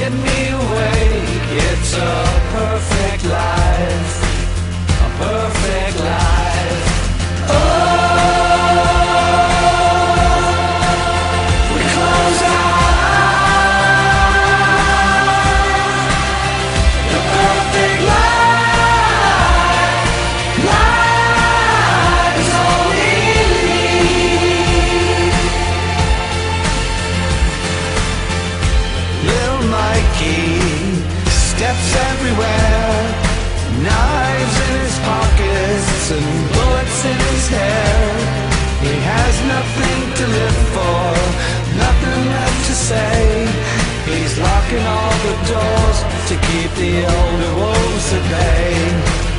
get me awake. It's a perfect life, a perfect life. Oh, we close our eyes. The perfect life, life is all we need. Little Mikey steps everywhere, knives in his pockets and bullets in his hair. He has nothing to live for, nothing left to say. He's locking all the doors to keep the older wolves at bay.